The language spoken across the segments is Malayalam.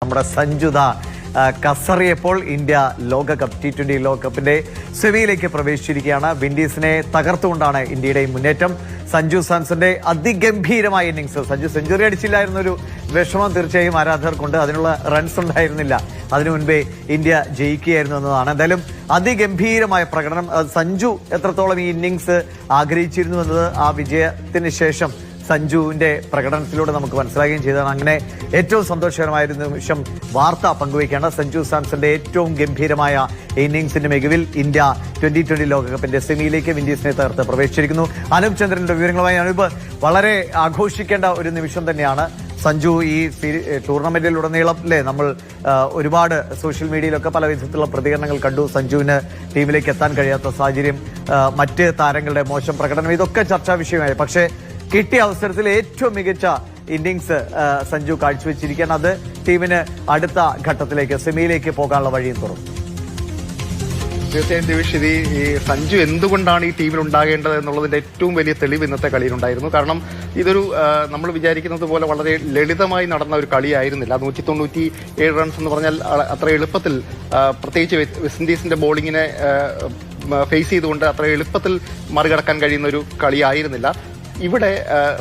നമ്മുടെ സഞ്ജുത കസറിയപ്പോൾ ഇന്ത്യ ലോകകപ്പ് T20 ലോകകപ്പിന്റെ സെമിയിലേക്ക് പ്രവേശിച്ചിരിക്കുകയാണ്. വിൻഡീസിനെ തകർത്തുകൊണ്ടാണ് ഇന്ത്യയുടെ മുന്നേറ്റം. സഞ്ജു സാംസന്റെ അതിഗംഭീരമായ ഇന്നിംഗ്സ്. സഞ്ജു സെഞ്ചുറി അടിച്ചില്ലായിരുന്ന ഒരു വിഷമം തീർച്ചയായും ആരാധകർക്കുണ്ട്. അതിനുള്ള റൺസ് ഉണ്ടായിരുന്നില്ല. അതിനു മുൻപേ ഇന്ത്യ ജയിക്കുകയായിരുന്നു എന്നതാണ്. എന്തായാലും അതിഗംഭീരമായ പ്രകടനം. സഞ്ജു എത്രത്തോളം ഈ ഇന്നിംഗ്സ് ആഗ്രഹിച്ചിരുന്നു എന്നത് ആ വിജയത്തിന് ശേഷം സഞ്ജുവിന്റെ പ്രകടനത്തിലൂടെ നമുക്ക് മനസ്സിലാക്കുകയും ചെയ്തതാണ്. അങ്ങനെ ഏറ്റവും സന്തോഷകരമായ ഒരു നിമിഷം വാർത്ത പങ്കുവയ്ക്കേണ്ട സഞ്ജു സാംസന്റെ ഏറ്റവും ഗംഭീരമായ ഇന്നിംഗ്സിന്റെ മികവിൽ ഇന്ത്യ 2020 ലോകകപ്പിന്റെ സെമിയിലേക്ക് വിൻഡീസിനെ തകർത്ത് പ്രവേശിച്ചിരിക്കുന്നു. അനൂപ് ചന്ദ്രന്റെ വിവരങ്ങളുമായി അനൂപ്, വളരെ ആഘോഷിക്കേണ്ട ഒരു നിമിഷം തന്നെയാണ്. സഞ്ജു ഈ ടൂർണമെന്റിലുടനീളം നമ്മൾ ഒരുപാട് സോഷ്യൽ മീഡിയയിലൊക്കെ പല വിധത്തിലുള്ള പ്രതികരണങ്ങൾ കണ്ടു. സഞ്ജുവിന് ടീമിലേക്ക് എത്താൻ കഴിയാത്ത സാഹചര്യം, മറ്റ് താരങ്ങളുടെ മോശം പ്രകടനം, ഇതൊക്കെ ചർച്ചാ വിഷയമായി. പക്ഷേ കിട്ടിയ അവസരത്തിൽ ഏറ്റവും മികച്ച ഇന്നിംഗ്സ് സഞ്ജു കാഴ്ചവെച്ചിരിക്കുകയാണ്. അത് ടീമിന് അടുത്ത ഘട്ടത്തിലേക്ക് സെമിയിലേക്ക് പോകാനുള്ള വഴിയും തുറന്നു. തീർച്ചയായും ദിവിഷ്, ഈ സഞ്ജു എന്തുകൊണ്ടാണ് ഈ ടീമിൽ ഉണ്ടാകേണ്ടത് എന്നുള്ളതിന്റെ ഏറ്റവും വലിയ തെളിവ് ഇന്നത്തെ കളിയിലുണ്ടായിരുന്നു. കാരണം ഇതൊരു നമ്മൾ വിചാരിക്കുന്നത് പോലെ വളരെ ലളിതമായി നടന്ന ഒരു കളിയായിരുന്നില്ല. 197 റൺസ് എന്ന് പറഞ്ഞാൽ അത്ര എളുപ്പത്തിൽ, പ്രത്യേകിച്ച് വെസ്റ്റ് ഇൻഡീസിന്റെ ബോളിങ്ങിനെ ഫേസ് ചെയ്തുകൊണ്ട് അത്ര എളുപ്പത്തിൽ മറികടക്കാൻ കഴിയുന്ന ഒരു കളിയായിരുന്നില്ല. ഇവിടെ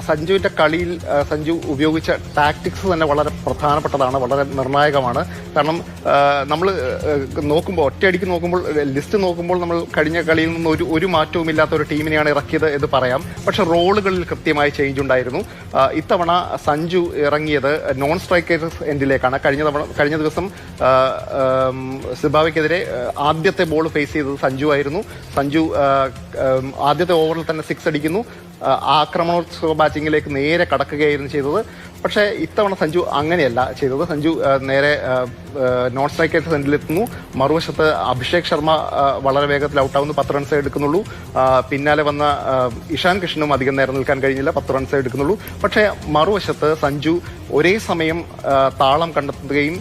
സഞ്ജുവിന്റെ കളിയിൽ സഞ്ജു ഉപയോഗിച്ച ടാക്ടിക്സ് തന്നെ വളരെ പ്രധാനപ്പെട്ടതാണ്, വളരെ നിർണായകമാണ്. കാരണം നമ്മൾ നോക്കുമ്പോൾ, ഒറ്റയടിക്ക് നോക്കുമ്പോൾ, ലിസ്റ്റ് നോക്കുമ്പോൾ നമ്മൾ കഴിഞ്ഞ കളിയിൽ നിന്ന് ഒരു മാറ്റവും ഇല്ലാത്ത ഒരു ടീമിനെയാണ് ഇറക്കിയത് എന്ന് പറയാം. പക്ഷെ റോളുകളിൽ കൃത്യമായ ചേഞ്ച് ഉണ്ടായിരുന്നു. ഇത്തവണ സഞ്ജു ഇറങ്ങിയത് നോൺ സ്ട്രൈക്കേഴ്സ് എൻഡിലേക്കാണ്. കഴിഞ്ഞ ദിവസം സിംബാബ്വെക്കെതിരെ ആദ്യത്തെ ബോൾ ഫേസ് ചെയ്തത് സഞ്ജു ആയിരുന്നു. സഞ്ജു ആദ്യത്തെ ഓവറിൽ തന്നെ 6 അടിക്കുന്നു. ആക്രമണോത്സവ ബാറ്റിംഗിലേക്ക് നേരെ കടക്കുകയായിരുന്നു ചെയ്തത്. പക്ഷേ ഇത്തവണ സഞ്ജു അങ്ങനെയല്ല ചെയ്തത്. സഞ്ജു നേരെ നോൺ സ്ട്രൈക്കേഴ്സ് എൻഡിലെത്തുന്നു. മറുവശത്ത് അഭിഷേക് ശർമ്മ വളരെ വേഗത്തിൽ ഔട്ടാവുന്നു, 10 റൺസേ എടുക്കുന്നുള്ളൂ. പിന്നാലെ വന്ന ഇഷാൻ കിഷനും അധികം നേരം നിൽക്കാൻ കഴിഞ്ഞില്ല, 10 റൺസേ എടുക്കുന്നുള്ളൂ. പക്ഷേ മറുവശത്ത് സഞ്ജു ഒരേ സമയം താളം കണ്ടെത്തുകയും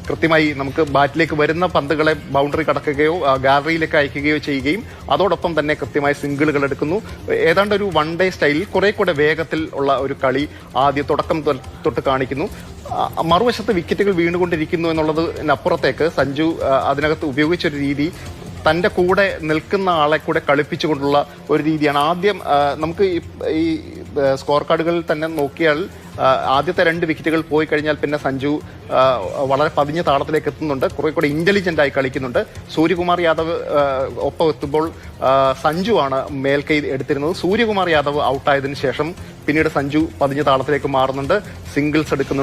കൃത്യമായി നമുക്ക് ബാറ്റിലേക്ക് വരുന്ന പന്തുകളെ ബൗണ്ടറി കടക്കുകയോ ഗാലറിയിലേക്ക് അയക്കുകയോ ചെയ്യുകയും അതോടൊപ്പം തന്നെ കൃത്യമായി സിംഗിളുകൾ എടുക്കുന്നു. ഏതാണ്ട് ഒരു വൺ ഡേ സ്റ്റൈലിൽ കുറെ കൂടെ വേഗത്തിൽ ഉള്ള ഒരു കളി ആദ്യ തുടക്കം തൊട്ട് കാണിക്കുന്നു. മറുവശത്ത് വിക്കറ്റുകൾ വീണുകൊണ്ടിരിക്കുന്നു എന്നുള്ളതിനപ്പുറത്തേക്ക് സഞ്ജു അതിനകത്ത് ഉപയോഗിച്ചൊരു രീതി തന്റെ കൂടെ നിൽക്കുന്ന ആളെ കൂടെ കളിപ്പിച്ചുകൊണ്ടുള്ള ഒരു രീതിയാണ്. ആദ്യം നമുക്ക് ഈ സ്കോർ കാർഡുകളിൽ തന്നെ നോക്കിയാൽ ആദ്യത്തെ 2 വിക്കറ്റുകൾ പോയി കഴിഞ്ഞാൽ പിന്നെ സഞ്ജു വളരെ പതിഞ്ഞ താളത്തിലേക്ക് എത്തുന്നുണ്ട്, കുറെ കൂടെ ഇന്റലിജന്റ് ആയി കളിക്കുന്നുണ്ട്. സൂര്യകുമാർ യാദവ് ഒപ്പം എത്തുമ്പോൾ സഞ്ജു ആണ് മേൽക്കൈ എടുത്തിരുന്നത്. സൂര്യകുമാർ യാദവ് ഔട്ടായതിനു ശേഷം പിന്നീട് സഞ്ജു പതിഞ്ഞ താളത്തിലേക്ക് മാറുന്നുണ്ട്, സിംഗിൾസ് എടുക്കുന്നുണ്ട്.